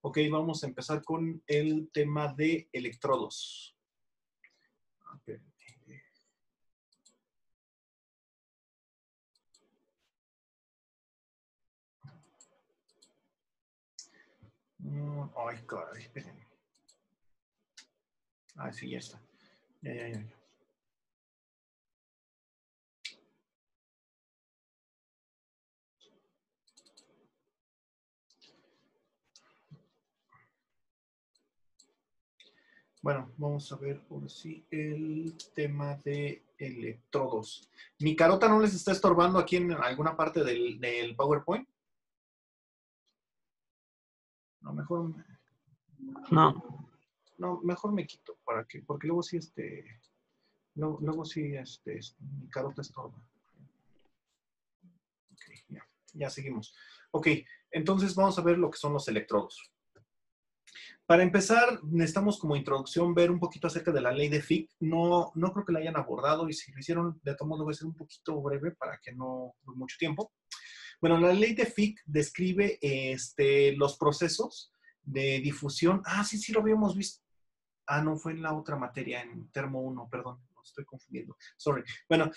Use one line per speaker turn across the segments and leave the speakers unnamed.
Ok, vamos a empezar con el tema de electrodos. Okay. Ay, caray, espérenme. Ah, sí, ya está. Ya. Bueno, vamos a ver ahora sí el tema de electrodos. ¿Mi carota no les está estorbando aquí en alguna parte del PowerPoint? No, mejor...
No.
No, mejor me quito, porque luego sí, luego sí, mi carota estorba. Ok, ya seguimos. Ok, entonces vamos a ver lo que son los electrodos. Para empezar, necesitamos como introducción ver un poquito acerca de la ley de Fick. No creo que la hayan abordado y si lo hicieron, de todo modo voy a ser un poquito breve para que no dure mucho tiempo. Bueno, la ley de Fick describe los procesos de difusión. Ah, sí, lo habíamos visto. Ah, no, fue en la otra materia, en Termo 1, perdón, lo estoy confundiendo. Sorry. Bueno,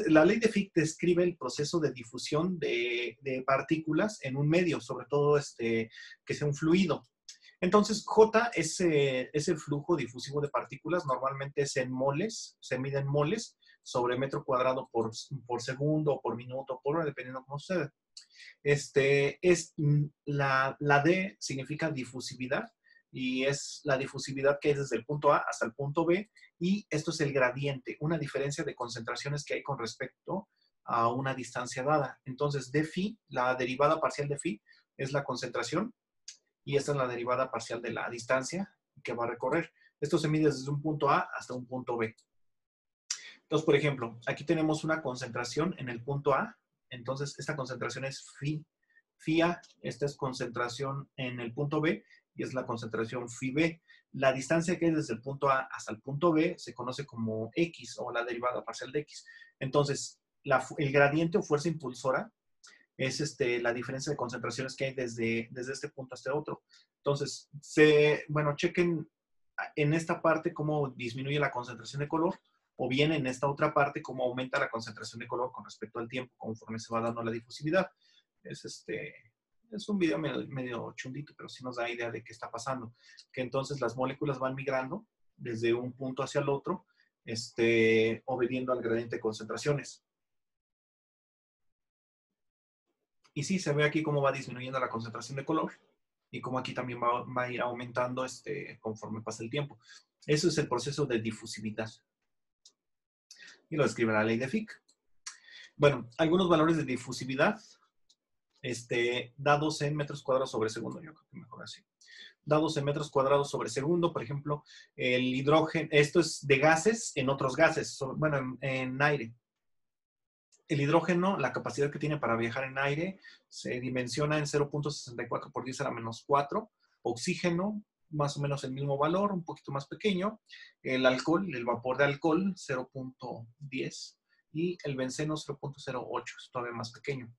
la ley de Fick describe el proceso de difusión de partículas en un medio, sobre todo que sea un fluido. Entonces, J es el flujo difusivo de partículas, normalmente es en moles, se mide en moles sobre metro cuadrado por segundo, por minuto, por hora, dependiendo de cómo sucede. La D significa difusividad y es la difusividad que es desde el punto A hasta el punto B y esto es el gradiente, una diferencia de concentraciones que hay con respecto a una distancia dada. Entonces, d phi, la derivada parcial de phi es la concentración y esta es la derivada parcial de la distancia que va a recorrer. Esto se mide desde un punto A hasta un punto B. Entonces, por ejemplo, aquí tenemos una concentración en el punto A. Entonces, esta concentración es phi. Phi A, esta es concentración en el punto B y es la concentración phi B. La distancia que hay desde el punto A hasta el punto B se conoce como X o la derivada parcial de X. Entonces, el gradiente o fuerza impulsora es la diferencia de concentraciones que hay desde este punto hasta otro. Entonces, chequen en esta parte cómo disminuye la concentración de color o bien en esta otra parte cómo aumenta la concentración de color con respecto al tiempo conforme se va dando la difusividad. Es un video medio chundito, pero sí nos da idea de qué está pasando. Que entonces las moléculas van migrando desde un punto hacia el otro, obedeciendo al gradiente de concentraciones. Y sí, se ve aquí cómo va disminuyendo la concentración de color y cómo aquí también va a ir aumentando conforme pasa el tiempo. Eso es el proceso de difusividad. Y lo describe la ley de Fick. Bueno, algunos valores de difusividad dados en metros cuadrados sobre segundo. Yo creo que mejor así. Dados en metros cuadrados sobre segundo, por ejemplo, el hidrógeno, esto es de gases en otros gases, bueno, en aire. El hidrógeno, la capacidad que tiene para viajar en aire, se dimensiona en 0.64 por 10 a la menos 4. Oxígeno, más o menos el mismo valor, un poquito más pequeño. El alcohol, el vapor de alcohol, 0.10. Y el benceno, 0.08, es todavía más pequeño.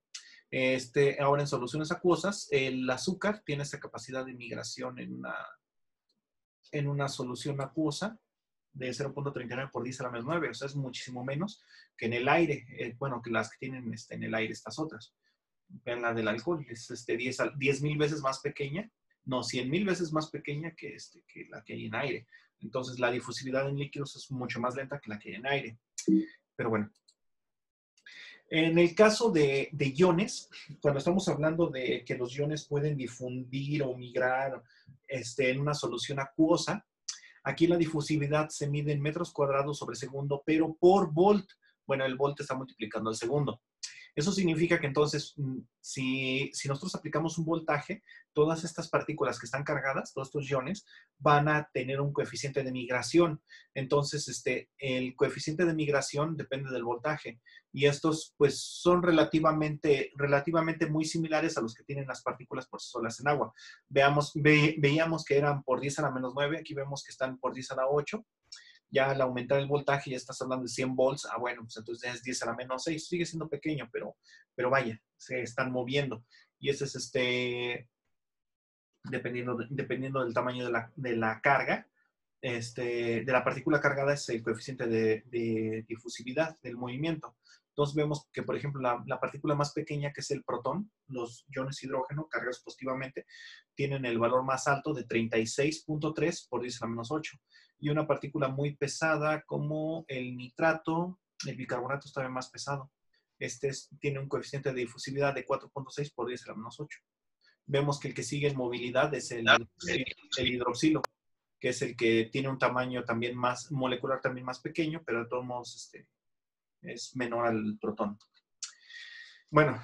Ahora en soluciones acuosas, el azúcar tiene esta capacidad de migración en una solución acuosa de 0.39 por 10 a la menos 9, o sea, es muchísimo menos que en el aire, que las que tienen en el aire estas otras. Vean la del alcohol, es 10,000 veces más pequeña, no, 100,000 veces más pequeña que la que hay en aire. Entonces, la difusividad en líquidos es mucho más lenta que la que hay en aire. Pero bueno. En el caso de iones, cuando estamos hablando de que los iones pueden difundir o migrar en una solución acuosa, aquí la difusividad se mide en metros cuadrados sobre segundo, pero por volt. Bueno, el volt está multiplicando el segundo. Eso significa que entonces, si nosotros aplicamos un voltaje, todas estas partículas que están cargadas, todos estos iones, van a tener un coeficiente de migración. Entonces, el coeficiente de migración depende del voltaje. Y estos, pues, son relativamente muy similares a los que tienen las partículas por sí solas en agua. Veíamos que eran por 10 a la menos 9, aquí vemos que están por 10 a la 8. Ya al aumentar el voltaje ya estás hablando de 100 volts. Ah, bueno, pues entonces es 10 a la menos 6. Sigue siendo pequeño, pero vaya, se están moviendo. Y ese es dependiendo del tamaño de la carga, de la partícula cargada es el coeficiente de difusividad del movimiento. Entonces vemos que, por ejemplo, la partícula más pequeña, que es el protón, los iones hidrógeno cargados positivamente, tienen el valor más alto de 36.3 por 10 a la menos 8. Y una partícula muy pesada como el nitrato, el bicarbonato es todavía más pesado. Tiene un coeficiente de difusividad de 4.6 por 10 a la menos 8. Vemos que el que sigue en movilidad es el hidroxilo, que es el que tiene un tamaño también más molecular, también más pequeño, pero de todos modos es menor al protón. Bueno,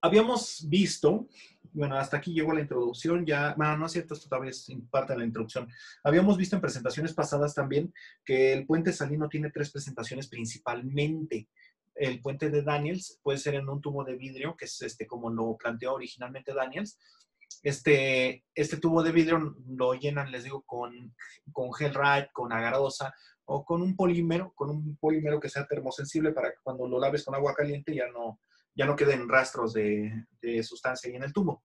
habíamos visto, bueno, hasta aquí llegó la introducción, ya, no es cierto, esto todavía es parte de la introducción. Habíamos visto en presentaciones pasadas también que el puente salino tiene 3 presentaciones principalmente. El puente de Daniels puede ser en un tubo de vidrio, que es como lo planteó originalmente Daniels. Este tubo de vidrio lo llenan, les digo, con gel Wright, con agarosa o con un polímero que sea termosensible para que cuando lo laves con agua caliente ya no queden rastros de sustancia ahí en el tubo.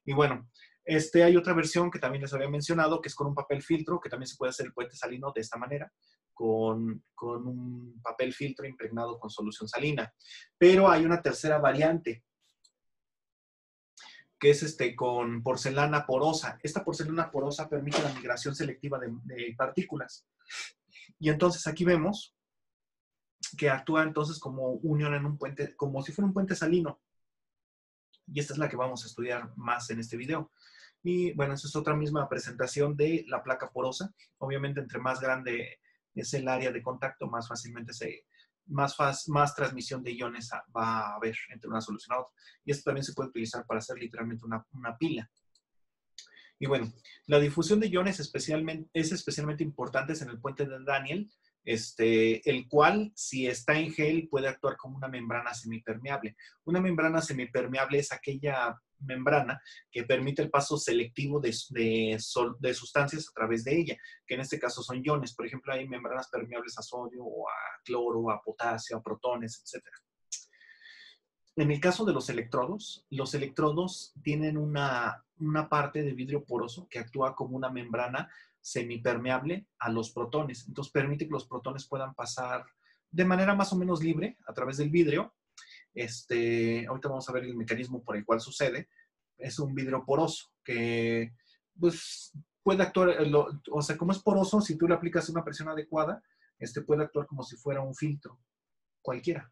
Y bueno, hay otra versión que también les había mencionado, que es con un papel filtro, que también se puede hacer el puente salino de esta manera, con un papel filtro impregnado con solución salina. Pero hay una tercera variante, que es con porcelana porosa. Esta porcelana porosa permite la migración selectiva de partículas. Y entonces aquí vemos que actúa entonces como unión en un puente, como si fuera un puente salino. Y esta es la que vamos a estudiar más en este video. Y bueno, esa es otra misma presentación de la placa porosa. Obviamente, entre más grande es el área de contacto, más fácilmente más transmisión de iones va a haber entre una solución a otra. Y esto también se puede utilizar para hacer literalmente una pila. Y bueno, la difusión de iones es especialmente importante en el puente de Daniel, el cual, si está en gel, puede actuar como una membrana semipermeable. Una membrana semipermeable es aquella membrana que permite el paso selectivo de sustancias a través de ella, que en este caso son iones. Por ejemplo, hay membranas permeables a sodio, o a cloro, a potasio, a protones, etc. En el caso de los electrodos tienen una parte de vidrio poroso que actúa como una membrana semipermeable a los protones. Entonces permite que los protones puedan pasar de manera más o menos libre a través del vidrio. Ahorita vamos a ver el mecanismo por el cual sucede. Es un vidrio poroso que pues, puede actuar, o sea, como es poroso, si tú le aplicas una presión adecuada, puede actuar como si fuera un filtro cualquiera.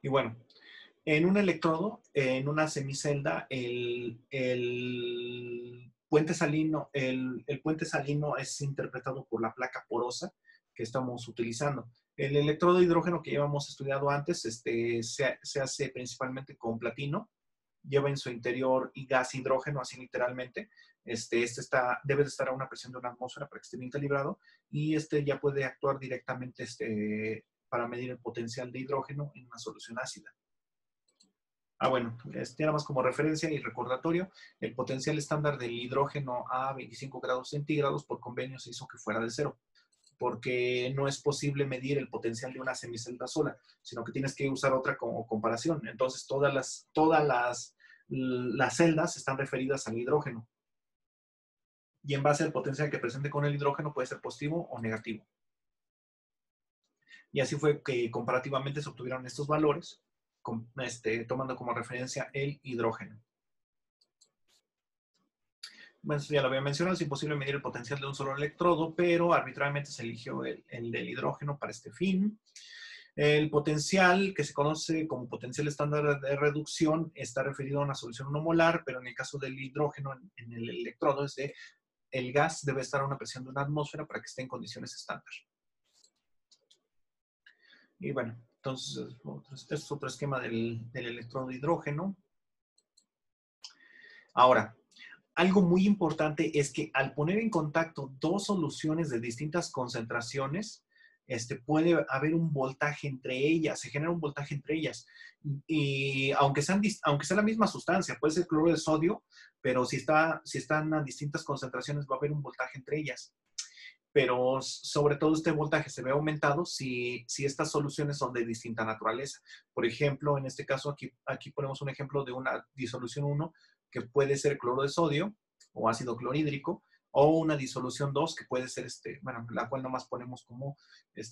Y bueno, en un electrodo, en una semicelda, el puente salino es interpretado por la placa porosa que estamos utilizando. El electrodo de hidrógeno que llevamos estudiado antes se hace principalmente con platino, lleva en su interior gas hidrógeno, así literalmente. Debe de estar a una presión de una atmósfera para que esté bien calibrado, y ya puede actuar directamente para medir el potencial de hidrógeno en una solución ácida. Bueno, nada más como referencia y recordatorio, el potencial estándar del hidrógeno a 25 grados centígrados por convenio se hizo que fuera de 0, porque no es posible medir el potencial de una semicelda sola, sino que tienes que usar otra como comparación. Entonces, todas las celdas están referidas al hidrógeno. Y en base al potencial que presente con el hidrógeno puede ser positivo o negativo. Y así fue que comparativamente se obtuvieron estos valores, tomando como referencia el hidrógeno. Bueno, esto ya lo había mencionado, es imposible medir el potencial de un solo electrodo, pero arbitrariamente se eligió el del hidrógeno para este fin. El potencial, que se conoce como potencial estándar de reducción, está referido a una solución 1 molar, pero en el caso del hidrógeno en el electrodo el gas debe estar a una presión de una atmósfera para que esté en condiciones estándar. Y bueno, entonces, este es otro esquema del electrodo de hidrógeno. Ahora, algo muy importante es que al poner en contacto dos soluciones de distintas concentraciones, puede haber un voltaje entre ellas, se genera un voltaje entre ellas. Y aunque sea la misma sustancia, puede ser cloruro de sodio, pero si están a distintas concentraciones va a haber un voltaje entre ellas. pero sobre todo este voltaje se ve aumentado si estas soluciones son de distinta naturaleza. Por ejemplo, en este caso, aquí ponemos un ejemplo de una disolución 1 que puede ser cloro de sodio o ácido clorhídrico, o una disolución 2 que puede ser, bueno, la cual nomás ponemos como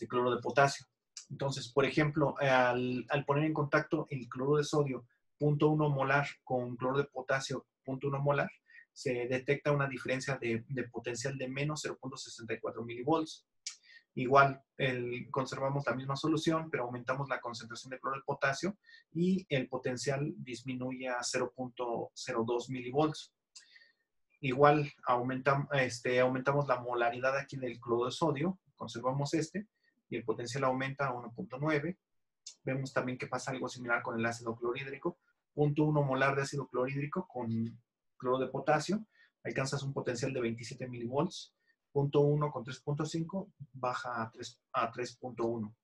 cloro de potasio. Entonces, por ejemplo, al poner en contacto el cloro de sodio 0.1 molar con cloro de potasio 0.1 molar, se detecta una diferencia de potencial de menos 0.64 milivolts. Igual, conservamos la misma solución, pero aumentamos la concentración de cloro de potasio y el potencial disminuye a 0.02 milivolts. Igual, aumentamos la molaridad aquí del cloro de sodio, conservamos y el potencial aumenta a 1.9. Vemos también que pasa algo similar con el ácido clorhídrico. 0.1 molar de ácido clorhídrico con cloro de potasio, alcanzas un potencial de 27 milivolts. 0.1 con 3.5 baja a 3.1.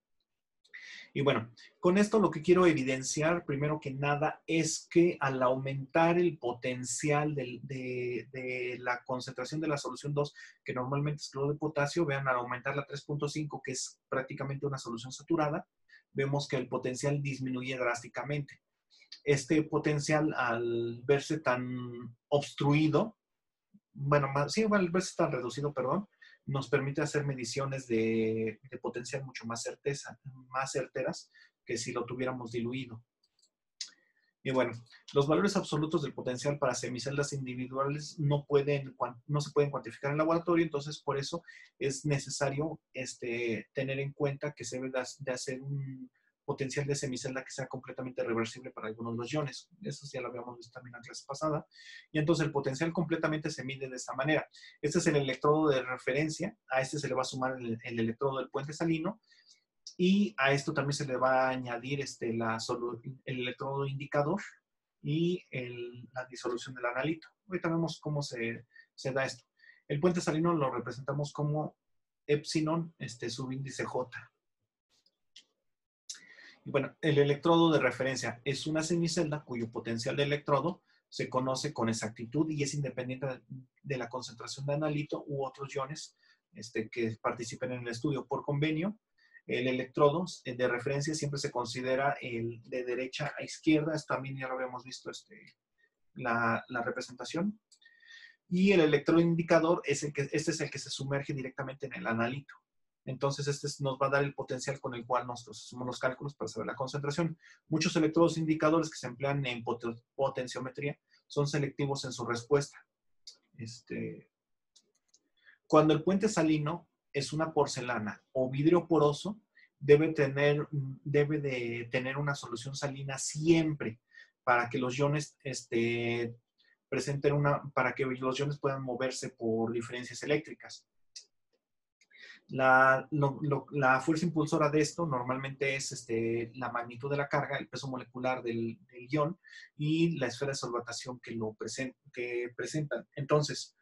Y bueno, con esto lo que quiero evidenciar, primero que nada, es que al aumentar el potencial de la concentración de la solución 2, que normalmente es cloro de potasio, vean, al aumentarla a 3.5, que es prácticamente una solución saturada, vemos que el potencial disminuye drásticamente. Este potencial, al verse tan obstruido, bueno, sí, al verse tan reducido, perdón, nos permite hacer mediciones de potencial mucho más certeras que si lo tuviéramos diluido. Y bueno, los valores absolutos del potencial para semiceldas individuales no se pueden cuantificar en laboratorio, entonces por eso es necesario tener en cuenta que se debe de hacer un potencial de semicelda que sea completamente reversible para algunos de los iones. Eso ya lo habíamos visto también en la clase pasada. Y entonces el potencial completamente se mide de esta manera. Este es el electrodo de referencia, a este se le va a sumar el electrodo del puente salino, y a esto también se le va a añadir el electrodo indicador y la disolución del analito. Ahorita vemos cómo se da esto. El puente salino lo representamos como epsilon subíndice J. Y bueno, el electrodo de referencia es una semicelda cuyo potencial de electrodo se conoce con exactitud y es independiente de la concentración de analito u otros iones que participen en el estudio. Por convenio, el electrodo de referencia siempre se considera el de derecha a izquierda. Esto también ya lo habíamos visto la representación. Y el electrodo indicador es este es el que se sumerge directamente en el analito. Entonces, nos va a dar el potencial con el cual nosotros hacemos los cálculos para saber la concentración. Muchos electrodos indicadores que se emplean en potenciometría son selectivos en su respuesta. Cuando el puente salino es una porcelana o vidrio poroso, debe de tener una solución salina siempre para que los iones para que los iones puedan moverse por diferencias eléctricas. La fuerza impulsora de esto normalmente es la magnitud de la carga, el peso molecular del ion y la esfera de solvatación que presentan. Entonces,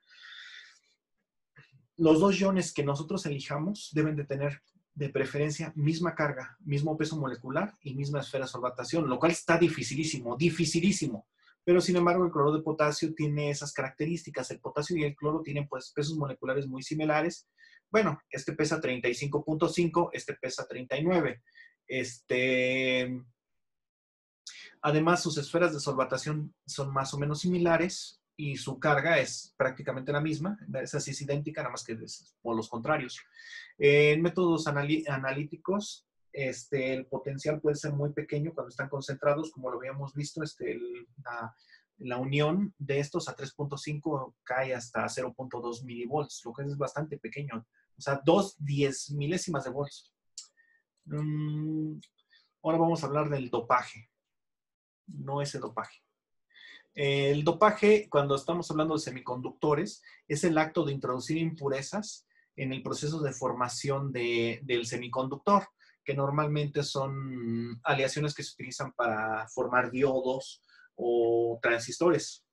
los dos iones que nosotros elijamos deben de tener de preferencia misma carga, mismo peso molecular y misma esfera de solvatación, lo cual está dificilísimo, dificilísimo. Pero sin embargo, el cloro de potasio tiene esas características. El potasio y el cloro tienen pues pesos moleculares muy similares. Bueno, este pesa 35.5, este pesa 39. Además, sus esferas de solvatación son más o menos similares y su carga es prácticamente la misma. Esa sí es idéntica, nada más que por los contrarios. En métodos analíticos, el potencial puede ser muy pequeño cuando están concentrados, como lo habíamos visto, la unión de estos a 3.5 cae hasta 0.2 milivolts, lo que es bastante pequeño. O sea, 2/10 milésimas de volts. Ahora vamos a hablar del dopaje. No ese dopaje. El dopaje, cuando estamos hablando de semiconductores, es el acto de introducir impurezas en el proceso de formación del semiconductor, que normalmente son aleaciones que se utilizan para formar diodos o transistores.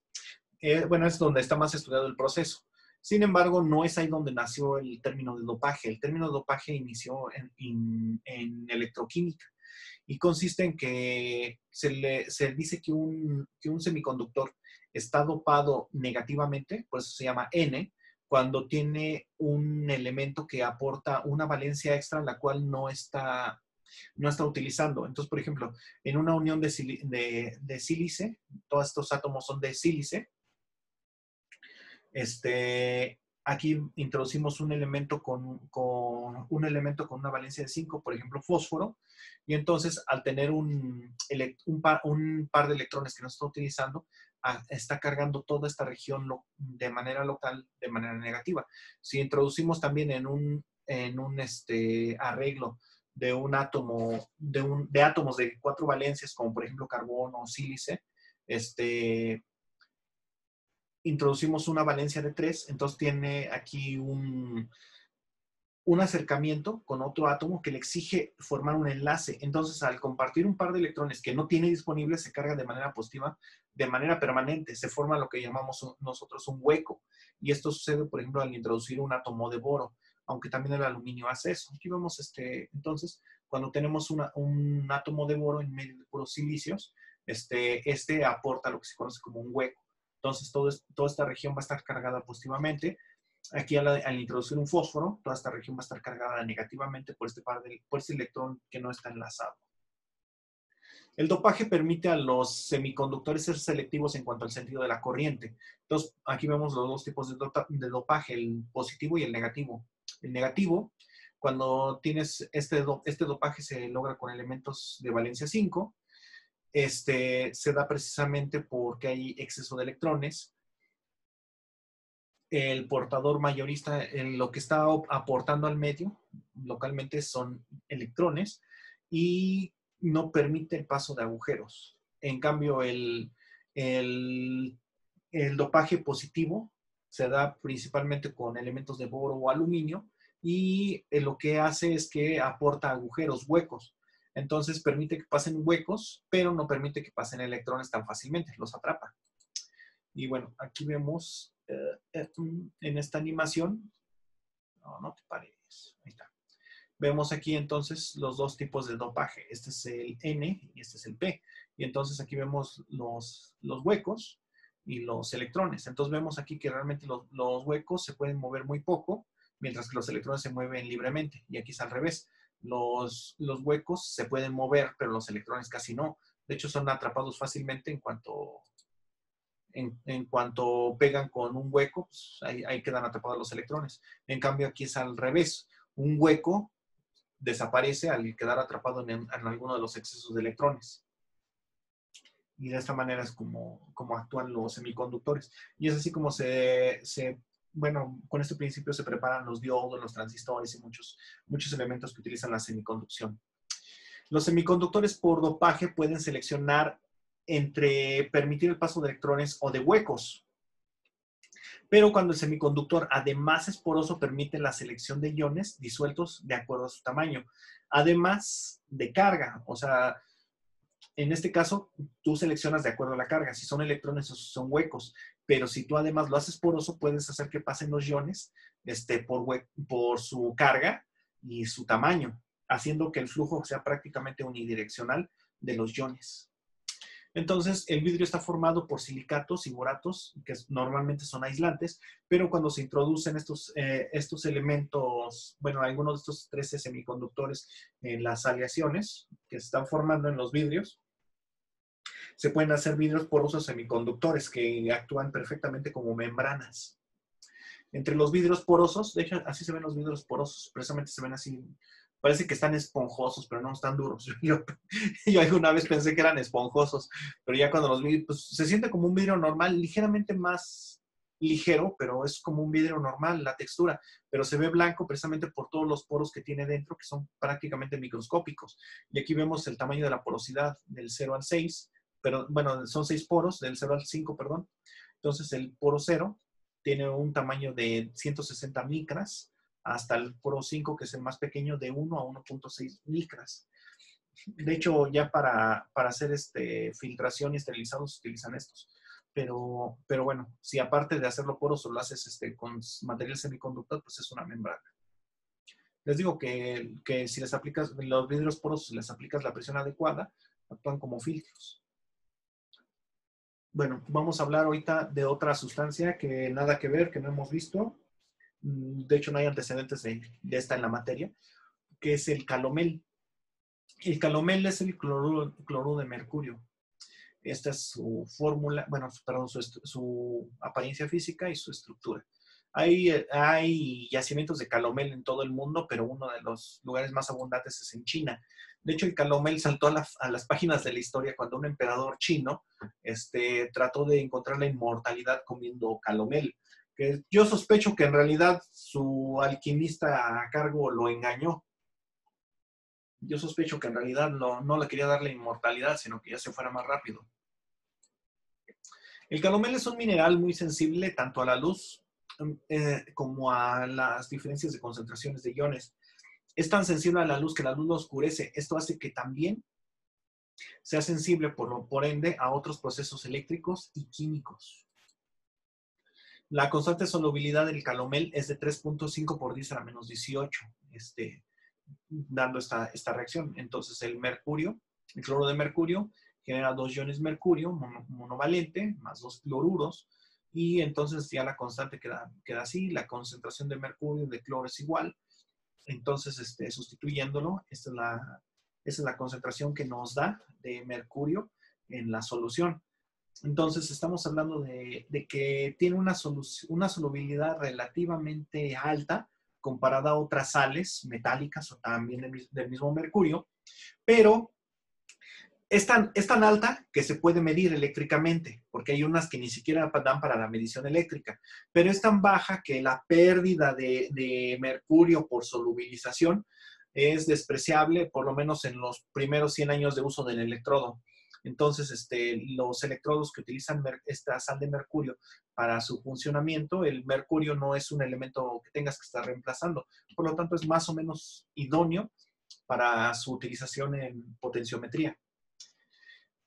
Bueno, es donde está más estudiado el proceso. Sin embargo, no es ahí donde nació el término de dopaje. El término de dopaje inició en electroquímica y consiste en que se dice que un semiconductor está dopado negativamente, por eso se llama N, cuando tiene un elemento que aporta una valencia extra, la cual no está utilizando. Entonces, por ejemplo, en una unión de sílice, todos estos átomos son de sílice, aquí introducimos un elemento con una valencia de 5, por ejemplo, fósforo, y entonces al tener un par de electrones que no está utilizando, está cargando toda esta región de manera local, de manera negativa. Si introducimos también en un arreglo de un átomo, de átomos de 4 valencias, como por ejemplo carbono o sílice, introducimos una valencia de 3, entonces tiene aquí un acercamiento con otro átomo que le exige formar un enlace. Entonces, al compartir un par de electrones que no tiene disponible, se carga de manera positiva, de manera permanente. Se forma lo que llamamos nosotros un hueco. Y esto sucede, por ejemplo, al introducir un átomo de boro, aunque también el aluminio hace eso. Aquí vemos, entonces, cuando tenemos un átomo de boro en medio de puros silicios, aporta lo que se conoce como un hueco. Entonces, toda esta región va a estar cargada positivamente. Aquí al introducir un fósforo, toda esta región va a estar cargada negativamente por este electrón que no está enlazado. El dopaje permite a los semiconductores ser selectivos en cuanto al sentido de la corriente. Entonces, aquí vemos los dos tipos de dopaje, el positivo y el negativo. El negativo, cuando tienes este dopaje se logra con elementos de valencia 5. Se da precisamente porque hay exceso de electrones. El portador mayorista, lo que está aportando al medio localmente son electrones y no permite el paso de agujeros. En cambio, el dopaje positivo se da principalmente con elementos de boro o aluminio y lo que hace es que aporta agujeros, huecos. Entonces permite que pasen huecos, pero no permite que pasen electrones tan fácilmente, los atrapa. Y bueno, aquí vemos en esta animación, no te pares, ahí está. Vemos aquí entonces los dos tipos de dopaje. Este es el N y este es el P. Y entonces aquí vemos los huecos y los electrones. Entonces vemos aquí que realmente los huecos se pueden mover muy poco, mientras que los electrones se mueven libremente. Y aquí es al revés. Los huecos se pueden mover, pero los electrones casi no. De hecho, son atrapados fácilmente en cuanto pegan con un hueco, pues ahí quedan atrapados los electrones. En cambio, aquí es al revés. Un hueco desaparece al quedar atrapado en alguno de los excesos de electrones. Y de esta manera es como actúan los semiconductores. Y es así como bueno, con este principio se preparan los diodos, los transistores y muchos elementos que utilizan la semiconducción. Los semiconductores por dopaje pueden seleccionar entre permitir el paso de electrones o de huecos. Pero cuando el semiconductor además es poroso, permite la selección de iones disueltos de acuerdo a su tamaño, además de carga. O sea, en este caso, tú seleccionas de acuerdo a la carga, si son electrones o son huecos, pero si tú además lo haces poroso, puedes hacer que pasen los iones por su carga y su tamaño, haciendo que el flujo sea prácticamente unidireccional de los iones. Entonces, el vidrio está formado por silicatos y boratos, que normalmente son aislantes, pero cuando se introducen estos elementos, bueno, algunos de estos 13 semiconductores en las aleaciones que se están formando en los vidrios, se pueden hacer vidrios porosos semiconductores que actúan perfectamente como membranas. Entre los vidrios porosos, de hecho, así se ven los vidrios porosos, precisamente se ven así. Parece que están esponjosos, pero no están duros. Yo alguna vez pensé que eran esponjosos, pero ya cuando los vi, pues se siente como un vidrio normal, ligeramente más ligero, pero es como un vidrio normal, la textura, pero se ve blanco precisamente por todos los poros que tiene dentro, que son prácticamente microscópicos. Y aquí vemos el tamaño de la porosidad del 0 al 6, pero bueno, son 6 poros, del 0 al 5, perdón. Entonces el poro 0 tiene un tamaño de 160 micras, hasta el poro 5, que es el más pequeño, de 1 a 1.6 micras. De hecho, ya para hacer filtración y esterilizado se utilizan estos. Pero bueno, si aparte de hacerlo poroso lo haces con material semiconductor, pues es una membrana. Les digo que si les aplicas los vidrios porosos, les aplicas la presión adecuada, actúan como filtros. Bueno, vamos a hablar ahorita de otra sustancia que nada que ver, que no hemos visto. de hecho no hay antecedentes de esta en la materia, que es el calomel. El calomel es el cloruro de mercurio. Esta es su fórmula, bueno, perdón, su apariencia física y su estructura. Hay yacimientos de calomel en todo el mundo, pero uno de los lugares más abundantes es en China. De hecho, el calomel saltó a las páginas de la historia cuando un emperador chino trató de encontrar la inmortalidad comiendo calomel. Que yo sospecho que en realidad su alquimista a cargo lo engañó. Yo sospecho que en realidad no le quería dar la inmortalidad, sino que ya se fuera más rápido. El calomel es un mineral muy sensible tanto a la luz como a las diferencias de concentraciones de iones. Es tan sensible a la luz que la luz lo oscurece. Esto hace que también sea sensible, por ende, a otros procesos eléctricos y químicos. La constante de solubilidad del calomel es de 3.5 por 10 a la menos 18, dando esta reacción. Entonces, el cloro de mercurio, genera 2 iones mercurio monovalente más 2 cloruros, y entonces ya la constante queda así. La concentración de mercurio y de cloro es igual. Entonces, sustituyéndolo, esta es la concentración que nos da de mercurio en la solución. Entonces, estamos hablando de que tiene una solubilidad relativamente alta comparada a otras sales metálicas o también del mismo mercurio, pero es tan alta que se puede medir eléctricamente, porque hay unas que ni siquiera dan para la medición eléctrica, pero es tan baja que la pérdida de mercurio por solubilización es despreciable, por lo menos en los primeros 100 años de uso del electrodo. Entonces, los electrodos que utilizan esta sal de mercurio para su funcionamiento, el mercurio no es un elemento que tengas que estar reemplazando, por lo tanto es más o menos idóneo para su utilización en potenciometría.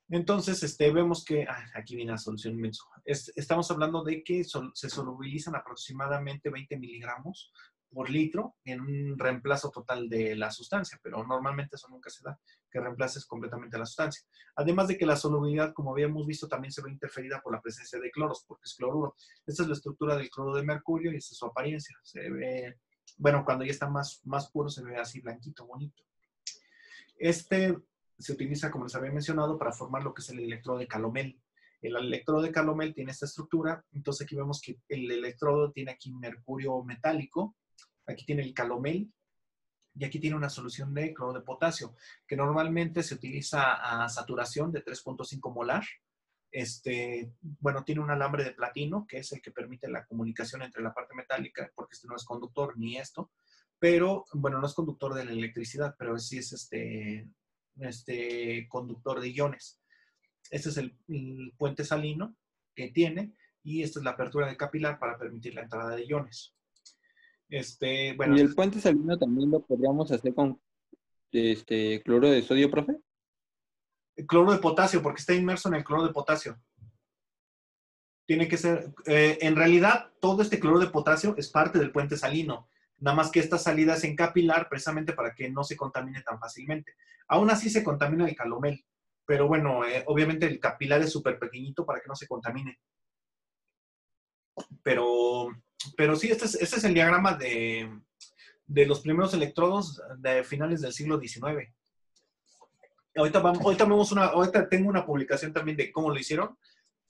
Entonces, vemos que, aquí viene la solución inmenso. Estamos hablando de que se solubilizan aproximadamente 20 miligramos por litro en un reemplazo total de la sustancia, pero normalmente eso nunca se da, que reemplaces completamente la sustancia. Además de que la solubilidad, como habíamos visto, también se ve interferida por la presencia de cloros, porque es cloruro. Esta es la estructura del cloro de mercurio y esta es su apariencia. Se ve, bueno, cuando ya está más puro, se ve así blanquito, bonito. Se utiliza, como les había mencionado, para formar lo que es el electrodo de calomel. El electrodo de calomel tiene esta estructura, entonces aquí vemos que el electrodo tiene aquí mercurio metálico, aquí tiene el calomel, y aquí tiene una solución de cloro de potasio, que normalmente se utiliza a saturación de 3.5 molar. Bueno, tiene un alambre de platino, que es el que permite la comunicación entre la parte metálica, porque no es conductor ni esto, pero, bueno, no es conductor de la electricidad, pero sí es conductor de iones. Este es el puente salino que tiene, y esta es la apertura de capilar para permitir la entrada de iones. Bueno,
¿Y el puente salino también lo podríamos hacer con cloro de sodio, profe?
el cloro de potasio, porque está inmerso en el cloro de potasio. Tiene que ser, en realidad, todo este cloro de potasio es parte del puente salino, nada más que esta salida es en capilar precisamente para que no se contamine tan fácilmente. Aún así se contamina el calomel, pero bueno, obviamente el capilar es súper pequeñito para que no se contamine. Pero sí, este es el diagrama de los primeros electrodos de finales del siglo XIX. Ahorita tengo una publicación también de cómo lo hicieron,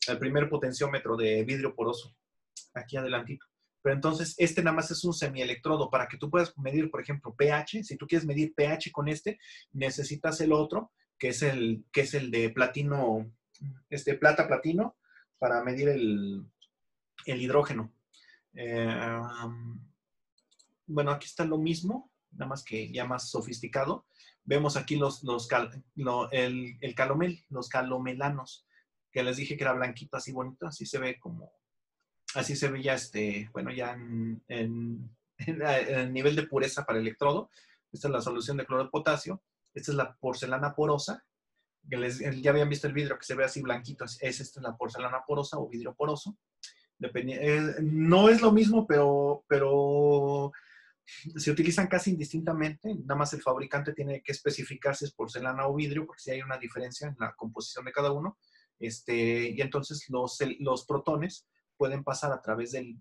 el primer potenciómetro de vidrio poroso, aquí adelantito. Pero entonces, nada más es un semielectrodo. Para que tú puedas medir, por ejemplo, pH, si tú quieres medir pH con necesitas el otro, que es el de platino, plata platino, para medir el hidrógeno. Bueno, aquí está lo mismo, nada más que ya más sofisticado. Vemos aquí el calomel, los calomelanos, que les dije que era blanquito, así bonito, así se ve ya, bueno, ya en el nivel de pureza para electrodo. Esta es la solución de cloro de potasio. Esta es la porcelana porosa, que ya habían visto el vidrio que se ve así blanquito. Esta es la porcelana porosa o vidrio poroso. No es lo mismo, pero se utilizan casi indistintamente. Nada más el fabricante tiene que especificar si es porcelana o vidrio, porque si hay una diferencia en la composición de cada uno. Y entonces los protones pueden pasar a través del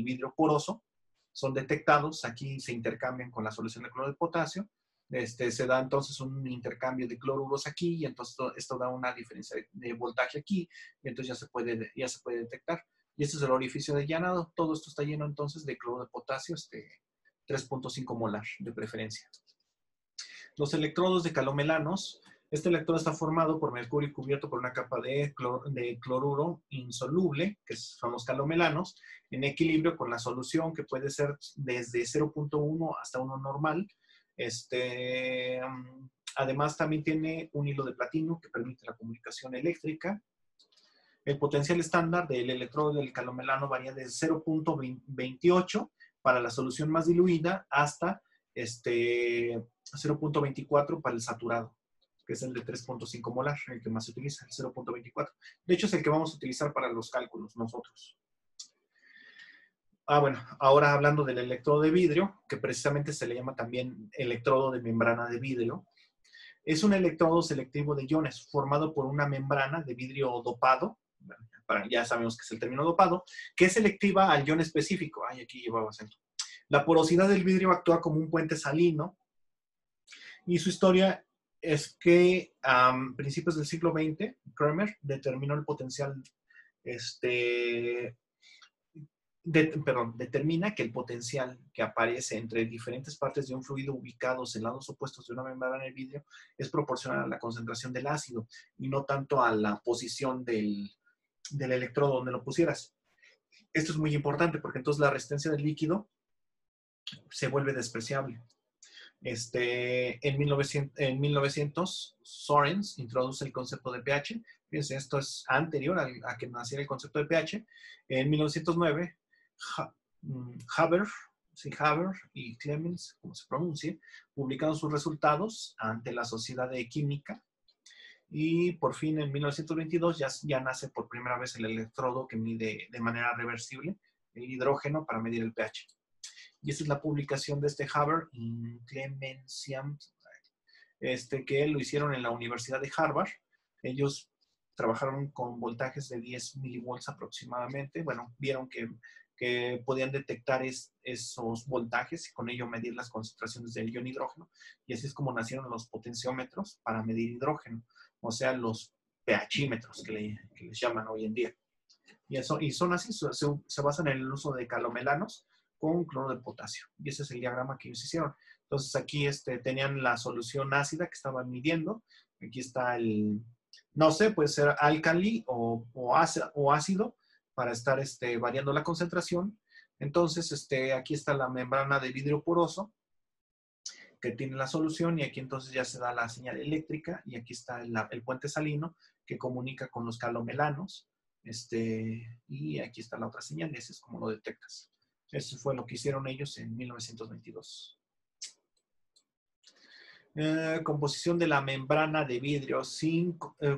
vidrio poroso son detectados, aquí se intercambian con la solución de cloro de potasio. Se da entonces un intercambio de cloruros aquí y entonces esto da una diferencia de voltaje aquí y entonces ya se puede detectar. Y este es el orificio de llenado. Todo esto está lleno entonces de cloro de potasio, 3.5 molar de preferencia. Los electrodos de calomelanos. Este electrodo está formado por mercurio cubierto por una capa de cloruro insoluble, que son los calomelanos, en equilibrio con la solución, que puede ser desde 0.1 hasta 1 normal. Además, también tiene un hilo de platino que permite la comunicación eléctrica. El potencial estándar del electrodo del calomelano varía de 0.28 para la solución más diluida hasta 0.24 para el saturado, que es el de 3.5 molar, el que más se utiliza, el 0.24. De hecho, es el que vamos a utilizar para los cálculos nosotros. Bueno, ahora hablando del electrodo de vidrio, que precisamente se le llama también electrodo de membrana de vidrio. Es un electrodo selectivo de iones formado por una membrana de vidrio dopado, ya sabemos que es el término dopado, que es selectiva al ion específico. Ay, aquí llevaba acento. La porosidad del vidrio actúa como un puente salino y su historia es que a principios del siglo XX, Kramer determinó el potencial, determina que el potencial que aparece entre diferentes partes de un fluido ubicados en lados opuestos de una membrana de vidrio es proporcional a la concentración del ácido y no tanto a la posición del electrodo donde lo pusieras. Esto es muy importante porque entonces la resistencia del líquido se vuelve despreciable. En 1900, Sorens introduce el concepto de pH. Fíjense, esto es anterior a que naciera el concepto de pH. En 1909, Haber y Clemens, como se pronuncie, publicaron sus resultados ante la Sociedad de Química. Y por fin, en 1922, ya nace por primera vez el electrodo que mide de manera reversible el hidrógeno para medir el pH. Y esta es la publicación de Haber y Clemensiam, que lo hicieron en la Universidad de Harvard. Ellos trabajaron con voltajes de 10 milivolts aproximadamente. Bueno, vieron que podían detectar esos voltajes y con ello medir las concentraciones del ion hidrógeno. Y así es como nacieron los potenciómetros para medir hidrógeno, o sea, los pHímetros que les llaman hoy en día. Y son así, se basan en el uso de calomelanos con cloro de potasio. Y ese es el diagrama que ellos hicieron. Entonces aquí tenían la solución ácida que estaban midiendo. Aquí está no sé, puede ser álcali o ácido para estar variando la concentración. Entonces aquí está la membrana de vidrio poroso que tiene la solución y aquí entonces ya se da la señal eléctrica y aquí está el puente salino que comunica con los calomelanos. Y aquí está la otra señal y ese es como lo detectas. Eso fue lo que hicieron ellos en 1922. Composición de la membrana de vidrio.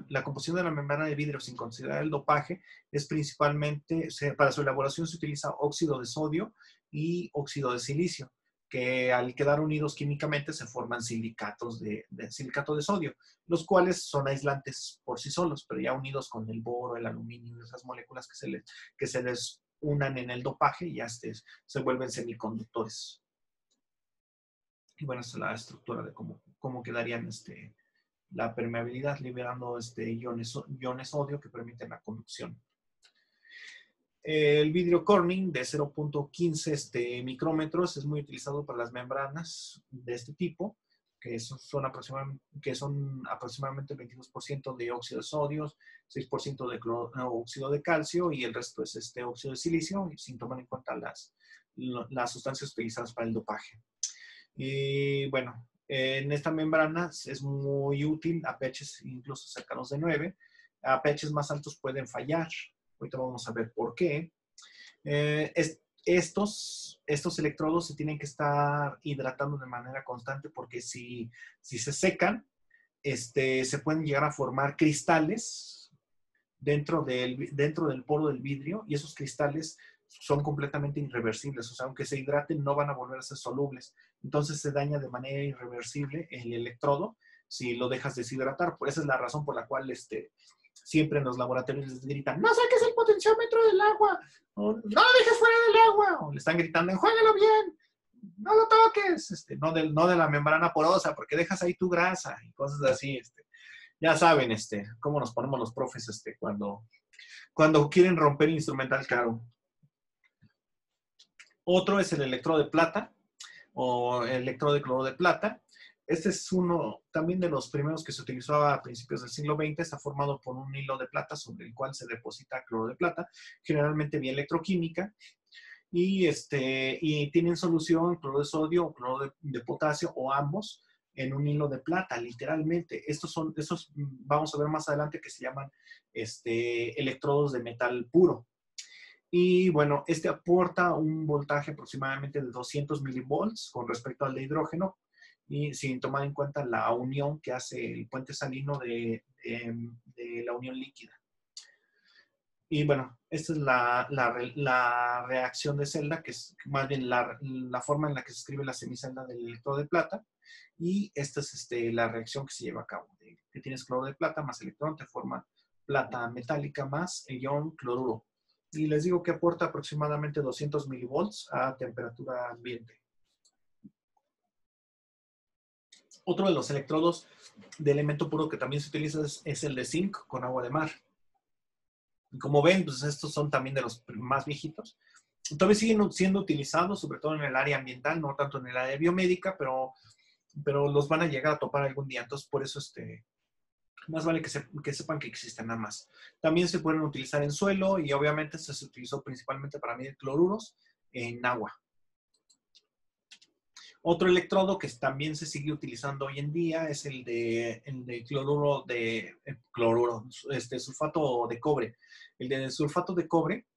La composición de la membrana de vidrio sin considerar el dopaje es principalmente, para su elaboración se utiliza óxido de sodio y óxido de silicio, que al quedar unidos químicamente se forman silicatos de silicato de sodio, los cuales son aislantes por sí solos, pero ya unidos con el boro, el aluminio y esas moléculas que se les unan en el dopaje y ya se vuelven semiconductores. Y bueno, esta es la estructura de cómo quedarían la permeabilidad, liberando iones sodio que permiten la conducción. El vidrio Corning de 0.15 micrómetros es muy utilizado para las membranas de este tipo, que son aproximadamente 22% de óxido de sodio, 6% de óxido de calcio y el resto es óxido de silicio, sin tomar en cuenta las sustancias utilizadas para el dopaje. Y bueno, en esta membrana es muy útil a pHs incluso cercanos de 9. A pHs más altos pueden fallar. Ahorita vamos a ver por qué. Estos electrodos se tienen que estar hidratando de manera constante porque si se secan, se pueden llegar a formar cristales dentro del poro del vidrio y esos cristales son completamente irreversibles. O sea, aunque se hidraten, no van a volver a ser solubles. Entonces se daña de manera irreversible el electrodo si lo dejas deshidratar. Por esa es la razón por la cual siempre en los laboratorios les gritan, no saques el potenciómetro del agua, o no lo dejes fuera del agua, o le están gritando, enjuágalo bien, no lo toques, no de la membrana porosa, porque dejas ahí tu grasa y cosas así, ya saben, cómo nos ponemos los profes, cuando quieren romper instrumental caro. Otro es el electrodo de plata, o el electrodo de cloro de plata. Este es uno también de los primeros que se utilizó a principios del siglo XX. Está formado por un hilo de plata sobre el cual se deposita cloro de plata, generalmente vía electroquímica, y tienen solución cloro de sodio o cloro de potasio o ambos en un hilo de plata, literalmente. Estos vamos a ver más adelante, que se llaman electrodos de metal puro. Y bueno, aporta un voltaje aproximadamente de 200 milivolts con respecto al de hidrógeno, y sin tomar en cuenta la unión que hace el puente salino de la unión líquida. Y bueno, esta es la reacción de celda, que es más bien la forma en la que se escribe la semicelda del electrodo de plata. Y esta es la reacción que se lleva a cabo. Que tienes cloro de plata más electrón, te forma plata metálica más el ion cloruro. Y les digo que aporta aproximadamente 200 milivolts a temperatura ambiente. Otro de los electrodos de elemento puro que también se utiliza es el de zinc con agua de mar. Y como ven, pues estos son también de los más viejitos. Todavía siguen siendo utilizados, sobre todo en el área ambiental, no tanto en el área biomédica, pero los van a llegar a topar algún día. Entonces, por eso más vale que sepan que existen nada más. También se pueden utilizar en suelo, y obviamente se utilizó principalmente para medir cloruros en agua. Otro electrodo que también se sigue utilizando hoy en día es el de sulfato de cobre. El de sulfato de cobre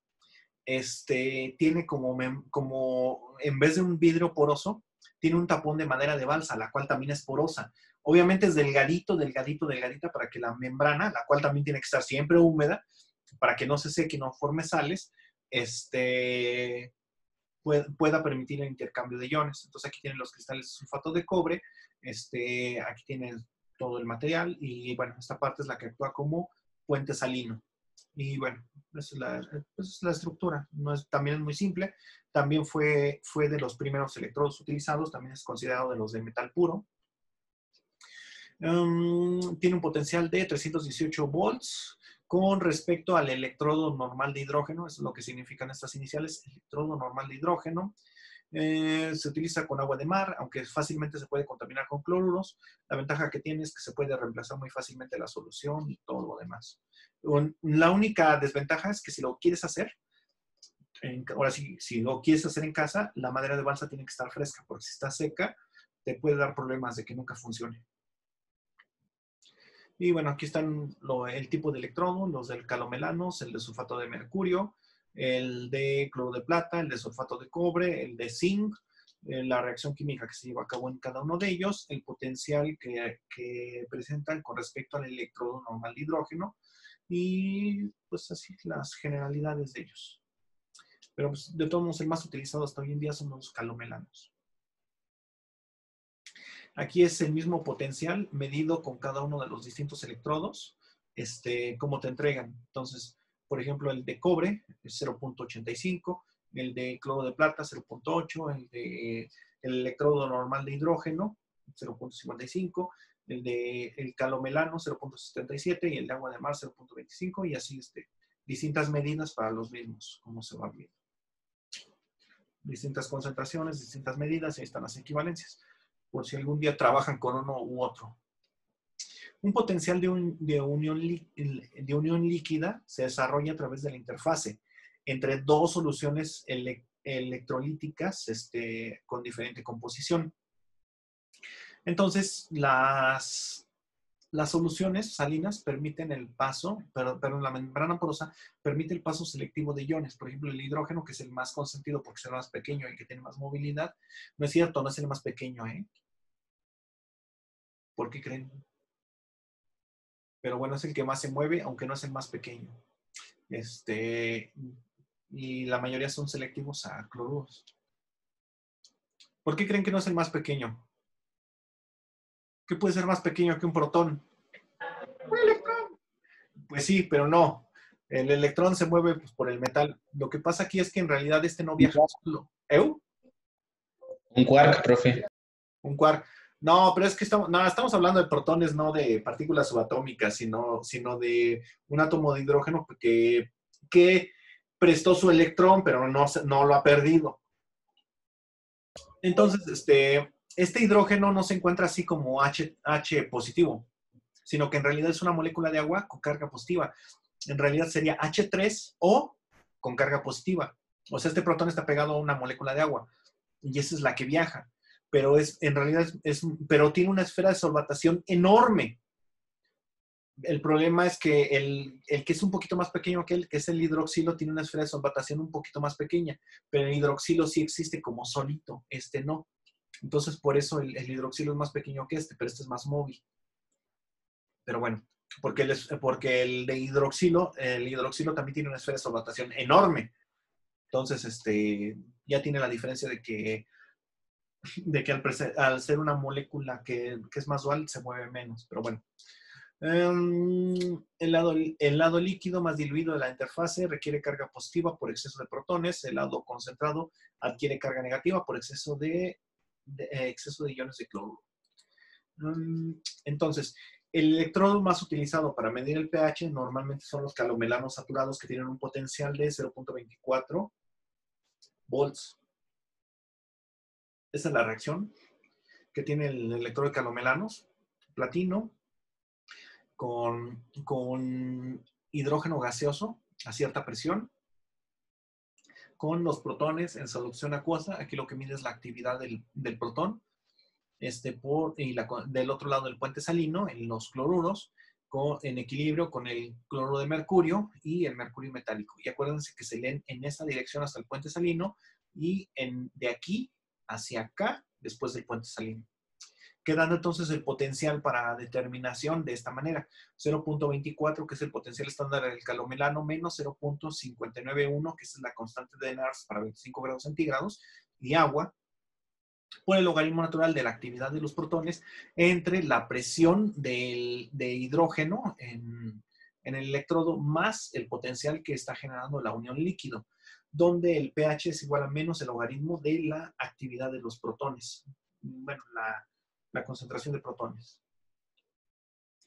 tiene como, en vez de un vidrio poroso, tiene un tapón de madera de balsa, la cual también es porosa. Obviamente es delgadita, para que la membrana, la cual también tiene que estar siempre húmeda, para que no se seque y no forme sales, pueda permitir el intercambio de iones. Entonces aquí tienen los cristales de sulfato de cobre, aquí tienen todo el material, y bueno, esta parte es la que actúa como puente salino. Y bueno, esa es la estructura. También es muy simple. También fue de los primeros electrodos utilizados. También es considerado de los de metal puro. Tiene un potencial de 318 volts con respecto al electrodo normal de hidrógeno. Eso es lo que significan estas iniciales, electrodo normal de hidrógeno. Se utiliza con agua de mar, aunque fácilmente se puede contaminar con cloruros. La ventaja que tiene es que se puede reemplazar muy fácilmente la solución y todo lo demás. La única desventaja es que si lo quieres hacer, ahora sí, si lo quieres hacer en casa, la madera de balsa tiene que estar fresca, porque si está seca, te puede dar problemas de que nunca funcione. Y bueno, aquí están el tipo de electrodo, los del calomelanos, el de sulfato de mercurio, el de cloro de plata, el de sulfato de cobre, el de zinc, la reacción química que se lleva a cabo en cada uno de ellos, el potencial que presentan con respecto al electrodo normal de hidrógeno, y pues así las generalidades de ellos. Pero pues, de todos modos, el más utilizado hasta hoy en día son los calomelanos. Aquí es el mismo potencial medido con cada uno de los distintos electrodos, cómo te entregan. Entonces, por ejemplo, el de cobre es 0.85, el de cloro de plata 0.8, el electrodo normal de hidrógeno 0.55, el calomelano 0.77 y el de agua de mar 0.25, y así distintas medidas para los mismos, como se va viendo. Distintas concentraciones, distintas medidas, y ahí están las equivalencias, por si algún día trabajan con uno u otro. Un potencial de unión líquida se desarrolla a través de la interfase entre dos soluciones electrolíticas con diferente composición. Entonces, las soluciones salinas permiten el paso, pero la membrana porosa permite el paso selectivo de iones. Por ejemplo, el hidrógeno, que es el más consentido porque es el más pequeño y que tiene más movilidad. No es cierto, no es el más pequeño, ¿eh? ¿Por qué creen? Pero bueno, es el que más se mueve, aunque no es el más pequeño. Y la mayoría son selectivos a cloruros. ¿Por qué creen que no es el más pequeño? ¿Qué puede ser más pequeño que un protón? Un electrón. Pues sí, pero no. El electrón se mueve pues, por el metal. Lo que pasa aquí es que en realidad este no viaja solo. ¿Eu?
Un quark, profe.
Un quark. No, pero es que estamos hablando de protones, no de partículas subatómicas, sino de un átomo de hidrógeno que prestó su electrón, pero no lo ha perdido. Entonces, este hidrógeno no se encuentra así como H positivo, sino que en realidad es una molécula de agua con carga positiva. En realidad sería H3O con carga positiva. O sea, este protón está pegado a una molécula de agua y esa es la que viaja. Pero en realidad pero tiene una esfera de solvatación enorme. El problema es que el que es un poquito más pequeño que es el hidroxilo, tiene una esfera de solvatación un poquito más pequeña, pero el hidroxilo sí existe como solito, este no. Entonces, por eso el hidroxilo es más pequeño que este, pero este es más móvil. Pero bueno, porque el hidroxilo también tiene una esfera de solvatación enorme. Entonces, ya tiene la diferencia de que al ser una molécula que es más dual, se mueve menos. Pero bueno. El lado líquido más diluido de la interfase requiere carga positiva por exceso de protones. El lado concentrado adquiere carga negativa por exceso de iones de cloruro. Entonces, el electrodo más utilizado para medir el pH normalmente son los calomelanos saturados que tienen un potencial de 0.24 volts. Esa es la reacción que tiene el electrodo de calomelanos. Platino con hidrógeno gaseoso a cierta presión, con los protones en solución acuosa. Aquí lo que mide es la actividad del protón. Del otro lado del puente salino, en los cloruros, en equilibrio con el cloruro de mercurio y el mercurio metálico. Y acuérdense que se leen en esa dirección hasta el puente salino y de aquí hacia acá después del puente salino. Quedando entonces el potencial para determinación de esta manera. 0.24, que es el potencial estándar del calomelano, menos 0.591, que es la constante de Nernst para 25 grados centígrados, y agua, por el logaritmo natural de la actividad de los protones entre la presión de hidrógeno en el electrodo más el potencial que está generando la unión líquido, donde el pH es igual a menos el logaritmo de la actividad de los protones. Bueno, la concentración de protones.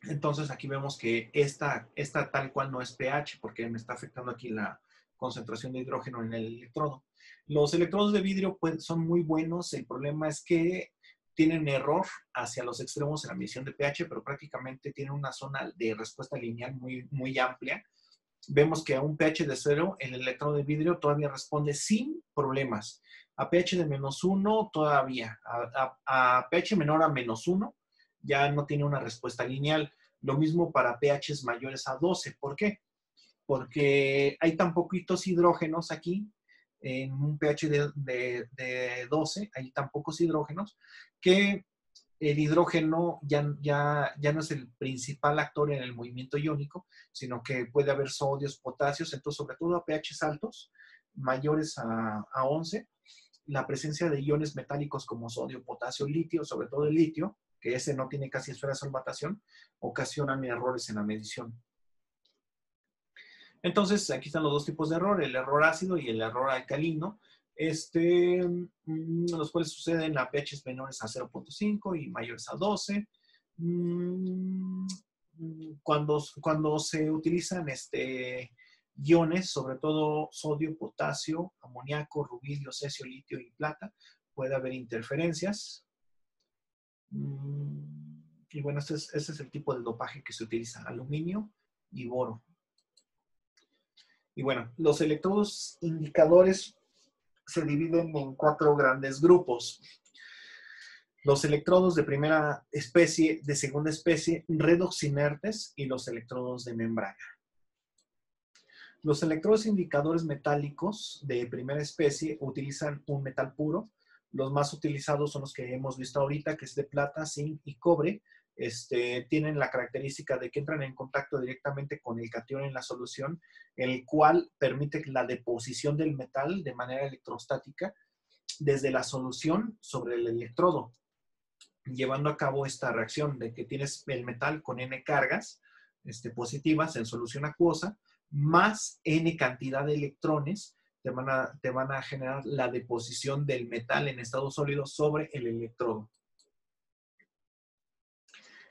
Entonces aquí vemos que esta tal cual no es pH porque me está afectando aquí la concentración de hidrógeno en el electrodo. Los electrodos de vidrio son muy buenos. El problema es que tienen error hacia los extremos en la medición de pH, pero prácticamente tienen una zona de respuesta lineal muy, muy amplia. Vemos que a un pH de 0, el electrodo de vidrio todavía responde sin problemas. A pH de -1 todavía. A pH menor a -1 ya no tiene una respuesta lineal. Lo mismo para pHs mayores a 12. ¿Por qué? Porque hay tan poquitos hidrógenos aquí, en un pH de 12, hay tan pocos hidrógenos, que el hidrógeno ya no es el principal actor en el movimiento iónico, sino que puede haber sodios, potasios. Entonces, sobre todo a pHs altos, mayores a 11, la presencia de iones metálicos como sodio, potasio, litio, sobre todo el litio, que ese no tiene casi esfera de solvatación, ocasionan errores en la medición. Entonces, aquí están los dos tipos de error, el error ácido y el error alcalino, los cuales suceden a pHs menores a 0.5 y mayores a 12. Cuando se utilizan iones, sobre todo sodio, potasio, amoníaco, rubidio, cesio, litio y plata, puede haber interferencias. Y bueno, ese es el tipo de dopaje que se utiliza, aluminio y boro. Y bueno, los electrodos indicadores se dividen en 4 grandes grupos. Los electrodos de primera especie, de segunda especie, redox inertes y los electrodos de membrana. Los electrodos indicadores metálicos de primera especie utilizan un metal puro. Los más utilizados son los que hemos visto ahorita, que es de plata, zinc y cobre. Tienen la característica de que entran en contacto directamente con el catión en la solución, el cual permite la deposición del metal de manera electrostática desde la solución sobre el electrodo, llevando a cabo esta reacción de que tienes el metal con N cargas, positivas en solución acuosa, más N cantidad de electrones te van a generar la deposición del metal en estado sólido sobre el electrodo.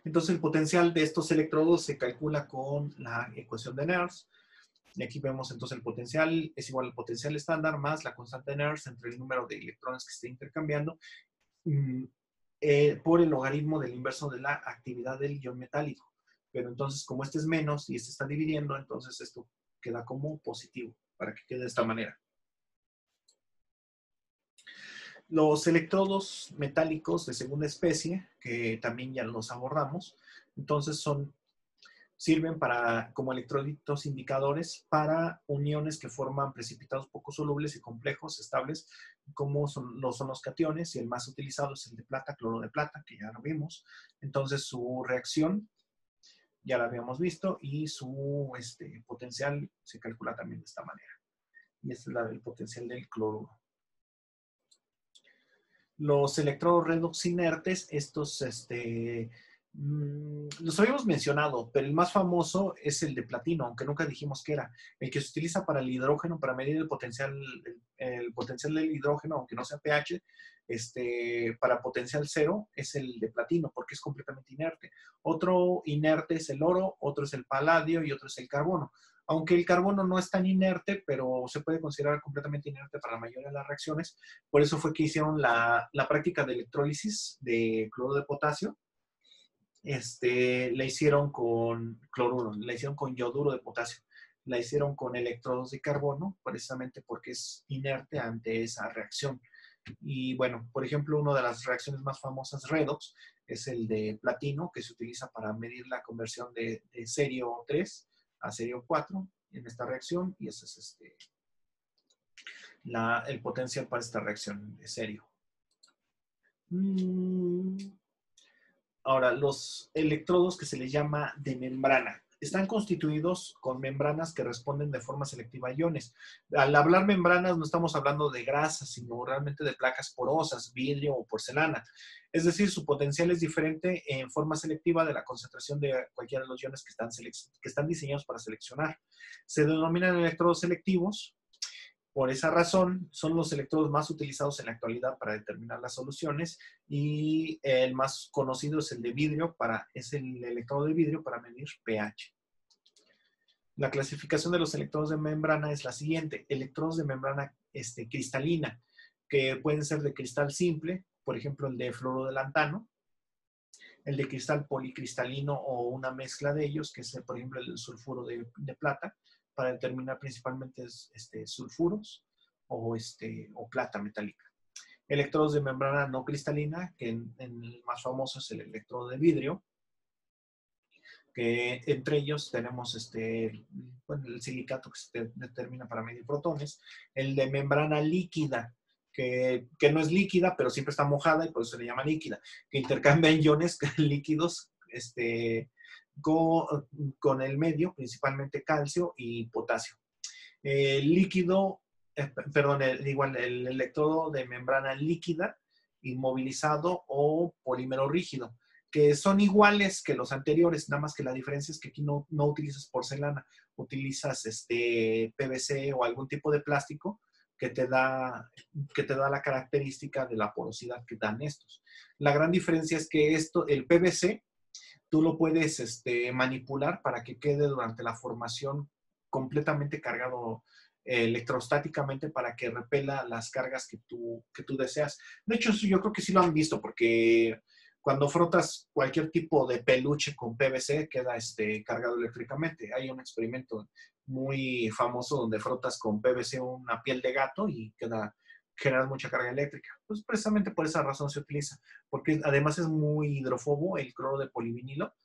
Entonces, el potencial de estos electrodos se calcula con la ecuación de Nernst. Y aquí vemos entonces el potencial es igual al potencial estándar más la constante de Nernst entre el número de electrones que esté intercambiando por el logaritmo del inverso de la actividad del ion metálico. Pero entonces, como este es menos y este está dividiendo, entonces esto queda como positivo, para que quede de esta manera. Los electrodos metálicos de segunda especie, que también ya los abordamos, entonces sirven como electrolitos indicadores para uniones que forman precipitados poco solubles y complejos, estables, como son los cationes, y el más utilizado es el de plata, cloro de plata, que ya lo vimos. Entonces su reacción ya la habíamos visto y su potencial se calcula también de esta manera. Y esta es la del potencial del cloruro. Los electrodos redox inertes, estos los habíamos mencionado, pero el más famoso es el de platino, aunque nunca dijimos qué era. El que se utiliza para el hidrógeno, para medir el potencial del hidrógeno, aunque no sea pH, para potencial cero, es el de platino, porque es completamente inerte. Otro inerte es el oro, otro es el paladio y otro es el carbono. Aunque el carbono no es tan inerte, pero se puede considerar completamente inerte para la mayoría de las reacciones. Por eso fue que hicieron la práctica de electrólisis de cloruro de potasio. La hicieron con cloruro, la hicieron con yoduro de potasio, la hicieron con electrodos de carbono, precisamente porque es inerte ante esa reacción. Y bueno, por ejemplo, una de las reacciones más famosas redox es el de platino, que se utiliza para medir la conversión de serio 3 a serio 4 en esta reacción, y ese es el potencial para esta reacción de serio. Ahora, los electrodos que se les llama de membrana están constituidos con membranas que responden de forma selectiva a iones. Al hablar membranas no estamos hablando de grasas, sino realmente de placas porosas, vidrio o porcelana. Es decir, su potencial es diferente en forma selectiva de la concentración de cualquiera de los iones que están diseñados para seleccionar. Se denominan electrodos selectivos. Por esa razón, son los electrodos más utilizados en la actualidad para determinar las soluciones, y el más conocido es el de vidrio, es el electrodo de vidrio para medir pH. La clasificación de los electrodos de membrana es la siguiente. Electrodos de membrana cristalina, que pueden ser de cristal simple, por ejemplo el de fluoruro de lantano, el de cristal policristalino o una mezcla de ellos, que es por ejemplo el sulfuro de plata, para determinar principalmente sulfuros o plata metálica. Electrodos de membrana no cristalina, que el más famoso es el electrodo de vidrio, que entre ellos tenemos el silicato que se determina para medir protones, el de membrana líquida, que no es líquida, pero siempre está mojada y por eso se le llama líquida, que intercambia iones líquidos con el medio, principalmente calcio y potasio. El electrodo de membrana líquida, inmovilizado o polímero rígido, que son iguales que los anteriores, nada más que la diferencia es que aquí no utilizas porcelana, utilizas PVC o algún tipo de plástico que te da la característica de la porosidad que dan estos. La gran diferencia es que el PVC, tú lo puedes manipular para que quede durante la formación completamente cargado electrostáticamente para que repela las cargas que tú deseas. De hecho, yo creo que sí lo han visto, porque cuando frotas cualquier tipo de peluche con PVC queda cargado eléctricamente. Hay un experimento muy famoso donde frotas con PVC una piel de gato y genera mucha carga eléctrica. Pues precisamente por esa razón se utiliza, porque además es muy hidrófobo el cloro de polivinilo,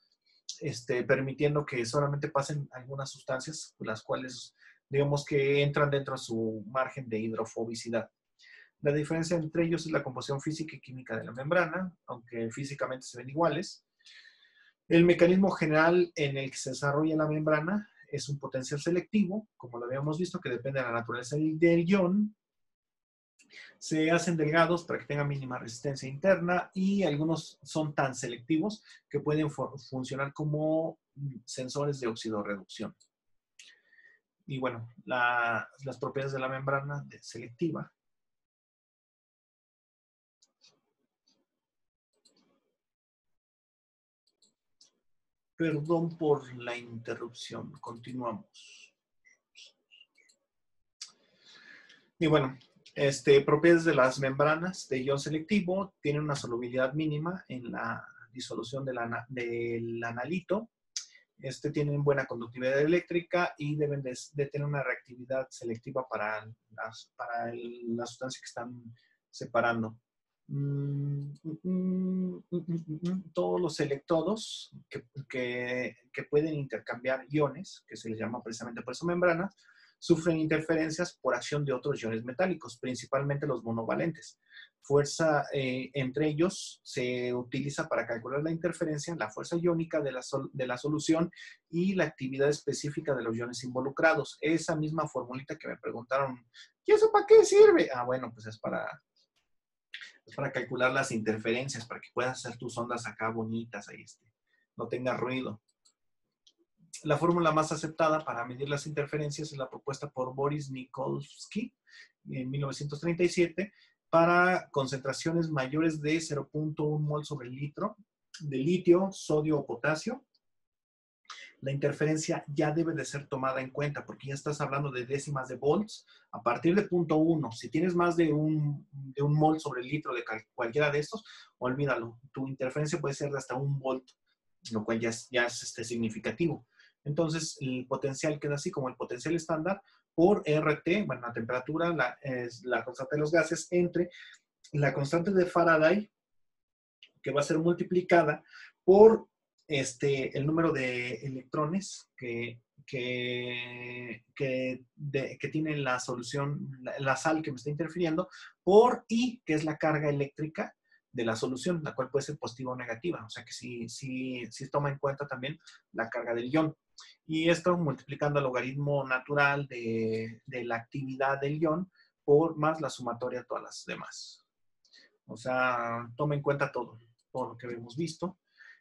permitiendo que solamente pasen algunas sustancias, las cuales digamos que entran dentro de su margen de hidrofobicidad. La diferencia entre ellos es la composición física y química de la membrana, aunque físicamente se ven iguales. El mecanismo general en el que se desarrolla la membrana es un potencial selectivo, como lo habíamos visto, que depende de la naturaleza del ion. Se hacen delgados para que tengan mínima resistencia interna, y algunos son tan selectivos que pueden funcionar como sensores de oxidorreducción. Y bueno, las propiedades de la membrana selectiva. Perdón por la interrupción. Continuamos. Y bueno, propiedades de las membranas de ion selectivo tienen una solubilidad mínima en la disolución del analito. Tienen buena conductividad eléctrica y deben de tener una reactividad selectiva para la sustancia que están separando. Todos los electrodos que pueden intercambiar iones, que se les llama precisamente por eso membranas, sufren interferencias por acción de otros iones metálicos, principalmente los monovalentes. Fuerza entre ellos se utiliza para calcular la interferencia, la fuerza iónica de la solución y la actividad específica de los iones involucrados. Esa misma formulita que me preguntaron, ¿y eso para qué sirve? Ah, bueno, pues es para calcular las interferencias, para que puedas hacer tus ondas acá bonitas, ahí no tenga ruido. La fórmula más aceptada para medir las interferencias es la propuesta por Boris Nikolsky en 1937 para concentraciones mayores de 0.1 mol sobre el litro de litio, sodio o potasio. La interferencia ya debe de ser tomada en cuenta porque ya estás hablando de décimas de volts. A partir de 0.1, si tienes más de un mol sobre el litro de cualquiera de estos, olvídalo. Tu interferencia puede ser de hasta 1 volt, lo cual ya es significativo. Entonces, el potencial queda así como el potencial estándar por RT, bueno, la temperatura, es la constante de los gases, entre la constante de Faraday, que va a ser multiplicada por el número de electrones que tiene la solución, la sal que me está interfiriendo, por I, que es la carga eléctrica de la solución, la cual puede ser positiva o negativa. O sea que sí toma en cuenta también la carga del ion. Y esto multiplicando el logaritmo natural de la actividad del ion por más la sumatoria de todas las demás. O sea, toma en cuenta todo lo que hemos visto.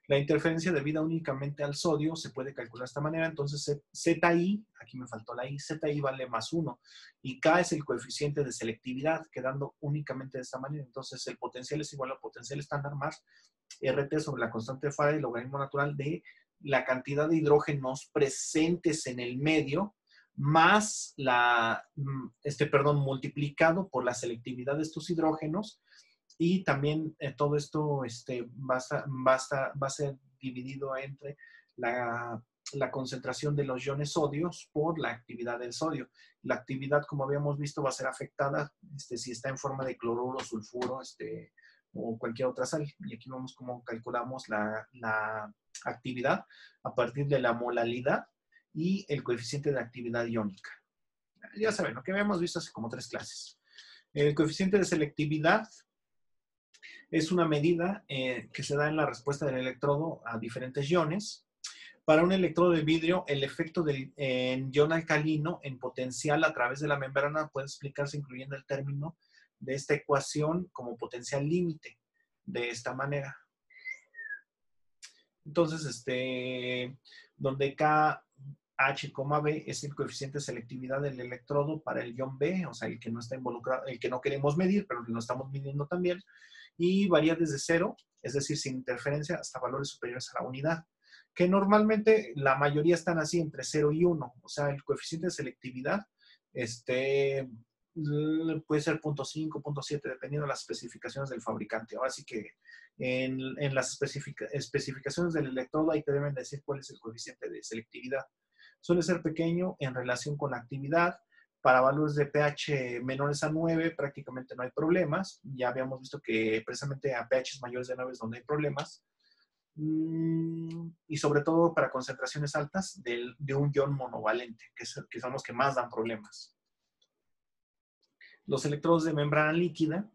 La interferencia debida únicamente al sodio se puede calcular de esta manera. Entonces, ZI, aquí me faltó la I, ZI vale más 1. Y K es el coeficiente de selectividad, quedando únicamente de esta manera. Entonces, el potencial es igual al potencial estándar más RT sobre la constante de Faraday, el logaritmo natural de la cantidad de hidrógenos presentes en el medio, más multiplicado por la selectividad de estos hidrógenos. Y también todo esto va a ser dividido entre la concentración de los iones sodios por la actividad del sodio. La actividad, como habíamos visto, va a ser afectada si está en forma de cloruro, sulfuro o cualquier otra sal. Y aquí vemos cómo calculamos la actividad a partir de la molalidad y el coeficiente de actividad iónica. Ya saben, lo que habíamos visto hace como 3 clases. El coeficiente de selectividad es una medida que se da en la respuesta del electrodo a diferentes iones. Para un electrodo de vidrio, el efecto del ion alcalino en potencial a través de la membrana puede explicarse incluyendo el término de esta ecuación como potencial límite, de esta manera. Entonces, donde K, H, B es el coeficiente de selectividad del electrodo para el ion B, o sea, el que no está involucrado, el que no queremos medir, pero que no estamos midiendo también, y varía desde 0, es decir, sin interferencia, hasta valores superiores a la unidad, que normalmente la mayoría están así entre 0 y 1, o sea, el coeficiente de selectividad puede ser 0.5, 0.7, dependiendo de las especificaciones del fabricante. Ahora sí que en las especificaciones del electrodo ahí te deben decir cuál es el coeficiente de selectividad. Suele ser pequeño en relación con la actividad. Para valores de pH menores a 9 prácticamente no hay problemas. Ya habíamos visto que precisamente a pH mayores de 9 es donde hay problemas. Y sobre todo para concentraciones altas de un ion monovalente, que son los que más dan problemas. Los electrodos de membrana líquida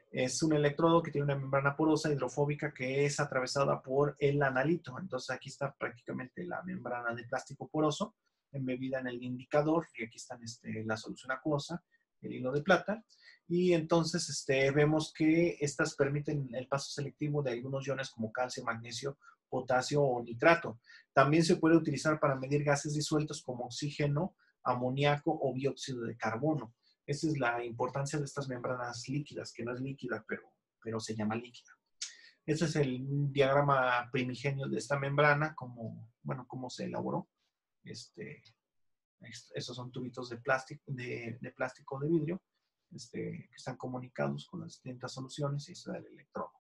es un electrodo que tiene una membrana porosa hidrofóbica que es atravesada por el analito. Entonces aquí está prácticamente la membrana de plástico poroso embebida en el indicador, y aquí está la solución acuosa, el hilo de plata, y entonces vemos que estas permiten el paso selectivo de algunos iones como calcio, magnesio, potasio o nitrato. También se puede utilizar para medir gases disueltos como oxígeno, amoníaco o dióxido de carbono. Esa es la importancia de estas membranas líquidas, que no es líquida, pero se llama líquida. Este es el diagrama primigenio de esta membrana, cómo se elaboró. Estos son tubitos de plástico, de plástico de vidrio, que están comunicados con las distintas soluciones y eso da el electrodo.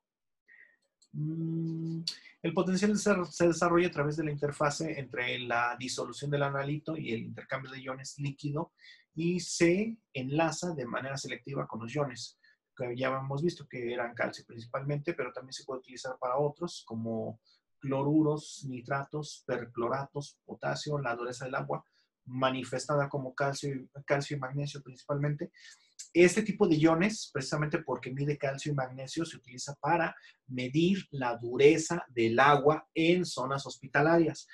El potencial se desarrolla a través de la interfase entre la disolución del analito y el intercambio de iones líquido y se enlaza de manera selectiva con los iones, que ya hemos visto que eran calcio principalmente, pero también se puede utilizar para otros como cloruros, nitratos, percloratos, potasio, la dureza del agua, manifestada como calcio y magnesio principalmente. Este tipo de iones, precisamente porque mide calcio y magnesio, se utiliza para medir la dureza del agua en zonas hospitalarias,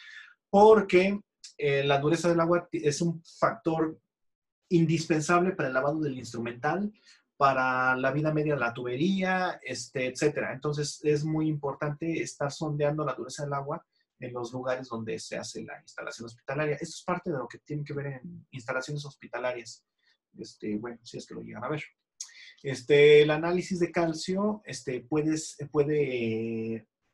porque la dureza del agua es un factor indispensable para el lavado del instrumental, para la vida media de la tubería, etcétera. Entonces, es muy importante estar sondeando la dureza del agua en los lugares donde se hace la instalación hospitalaria. Esto es parte de lo que tiene que ver en instalaciones hospitalarias. Bueno, si es que lo llegan a ver. El análisis de calcio puede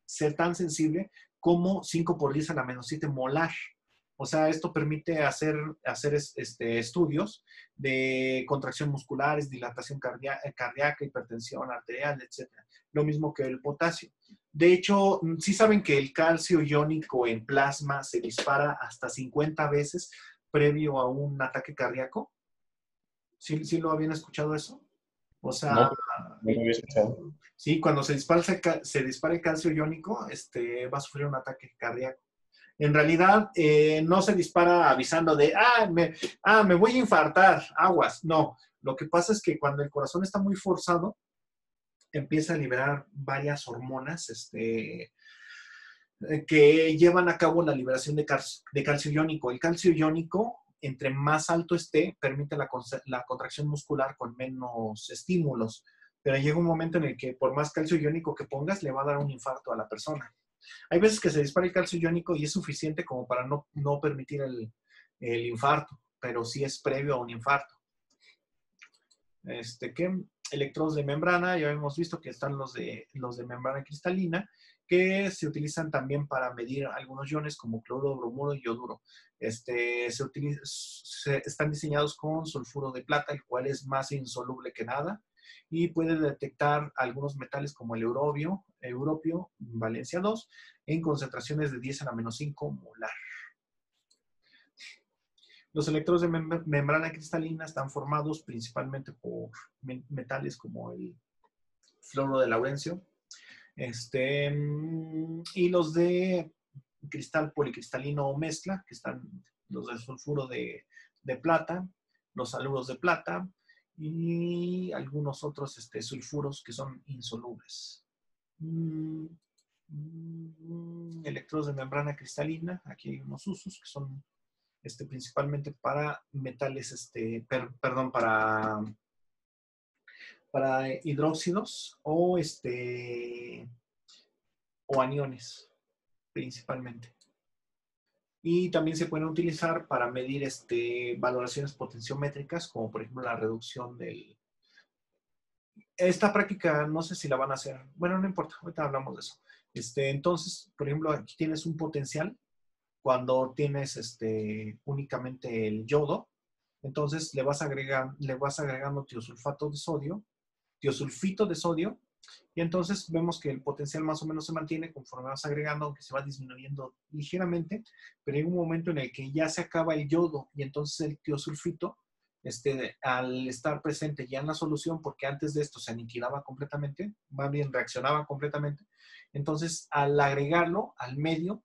ser tan sensible como 5 por 10 a la menos 7 molar. O sea, esto permite hacer estudios de contracción musculares, dilatación cardíaca, hipertensión arterial, etc. Lo mismo que el potasio. De hecho, ¿sí saben que el calcio iónico en plasma se dispara hasta 50 veces previo a un ataque cardíaco? ¿Sí lo habían escuchado eso? O sea,
No, no lo había escuchado.
sí, cuando se dispara el calcio iónico, va a sufrir un ataque cardíaco. En realidad, no se dispara avisando de, me voy a infartar, aguas. No, lo que pasa es que cuando el corazón está muy forzado, empieza a liberar varias hormonas que llevan a cabo la liberación de calcio iónico. El calcio iónico, entre más alto esté, permite la contracción muscular con menos estímulos. Pero llega un momento en el que por más calcio iónico que pongas, le va a dar un infarto a la persona. Hay veces que se dispara el calcio iónico y es suficiente como para no permitir el infarto, pero sí es previo a un infarto. ¿Qué? Electrodos de membrana, ya hemos visto que están los de membrana cristalina, que se utilizan también para medir algunos iones como cloruro, bromuro y yoduro. Están diseñados con sulfuro de plata, el cual es más insoluble que nada y puede detectar algunos metales como el europio, valencia 2, en concentraciones de 10 a la menos 5 molar. Los electrodos de membrana cristalina están formados principalmente por metales como el fluoruro de laurencio, y los de cristal policristalino o mezcla, que están los del sulfuro de plata, los haluros de plata y algunos otros sulfuros que son insolubles. Electrodos de membrana cristalina, aquí hay unos usos que son principalmente para metales, para hidróxidos o aniones, principalmente. Y también se pueden utilizar para medir valoraciones potenciométricas, como por ejemplo la reducción del... Esta práctica no sé si la van a hacer. Bueno, no importa, ahorita hablamos de eso. Entonces, por ejemplo, aquí tienes un potencial cuando tienes únicamente el yodo. Entonces le vas agregando tiosulfito de sodio, y entonces vemos que el potencial más o menos se mantiene conforme vas agregando, aunque se va disminuyendo ligeramente, pero hay un momento en el que ya se acaba el yodo y entonces el tiosulfito, al estar presente ya en la solución, porque antes de esto se aniquilaba completamente, más bien reaccionaba completamente, entonces al agregarlo al medio,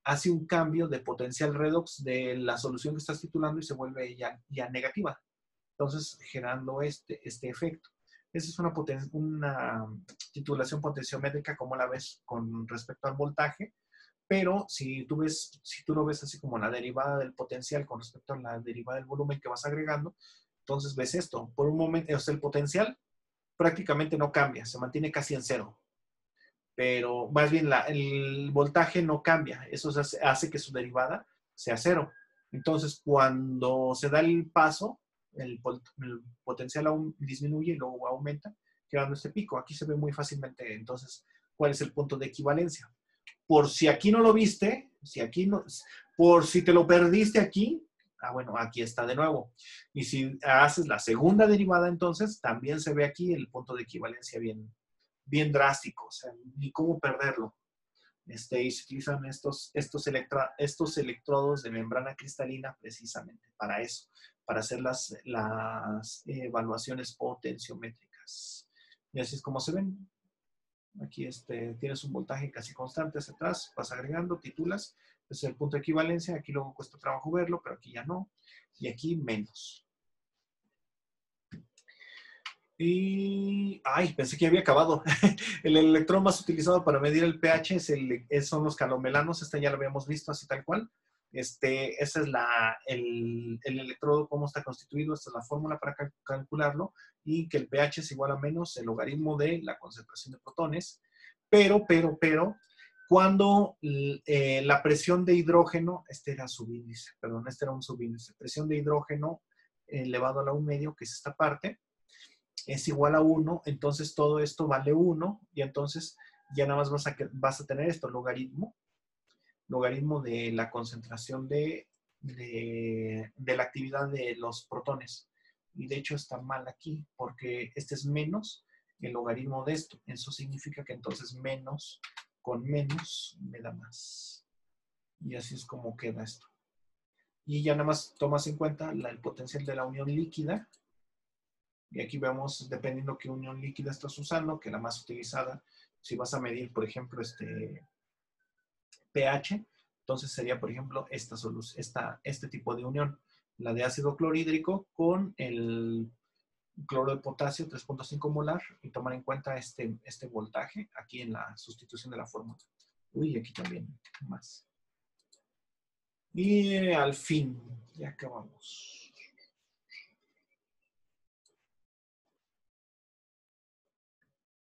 hace un cambio de potencial redox de la solución que estás titulando y se vuelve ya negativa. Entonces, generando este efecto. Esa es una titulación potenciométrica, como la ves con respecto al voltaje, pero si tú lo ves así como la derivada del potencial con respecto a la derivada del volumen que vas agregando, entonces ves esto. Por un momento, o sea, el potencial prácticamente no cambia, se mantiene casi en cero. pero más bien el voltaje no cambia. Eso hace que su derivada sea cero. Entonces, cuando se da el paso, el potencial disminuye y luego aumenta, quedando este pico. Aquí se ve muy fácilmente, entonces, cuál es el punto de equivalencia. Por si aquí no lo viste, por si te lo perdiste aquí, bueno, aquí está de nuevo. Y si haces la segunda derivada, entonces, también se ve aquí el punto de equivalencia bien drástico, o sea, ni cómo perderlo. Y se utilizan estos electrodos de membrana cristalina precisamente para eso, para hacer las evaluaciones potenciométricas. Y así es como se ven. Aquí tienes un voltaje casi constante hacia atrás, vas agregando, titulas, ese es el punto de equivalencia, aquí luego cuesta trabajo verlo, pero aquí ya no, y aquí menos. Y, pensé que ya había acabado. El electrodo más utilizado para medir el pH son los calomelanos, ya lo habíamos visto así tal cual. Ese es el electrodo, cómo está constituido, esta es la fórmula para calcularlo, y que el pH es igual a menos el logaritmo de la concentración de protones, pero, cuando la presión de hidrógeno, este era un subíndice, presión de hidrógeno elevado a la 1/2, que es esta parte, es igual a 1, entonces todo esto vale 1, y entonces ya nada más vas a tener esto, logaritmo de la concentración de la actividad de los protones. Y de hecho está mal aquí, porque este es menos el logaritmo de esto. Eso significa que entonces menos con menos me da más. Y así es como queda esto. Y ya nada más tomas en cuenta el potencial de la unión líquida. Y aquí vemos, dependiendo qué unión líquida estás usando, que la más utilizada, si vas a medir, por ejemplo, pH, entonces sería, por ejemplo, este tipo de unión, la de ácido clorhídrico con el cloro de potasio 3.5 molar, y tomar en cuenta este voltaje aquí en la sustitución de la fórmula. Uy, aquí también más. Y al fin, ya acabamos.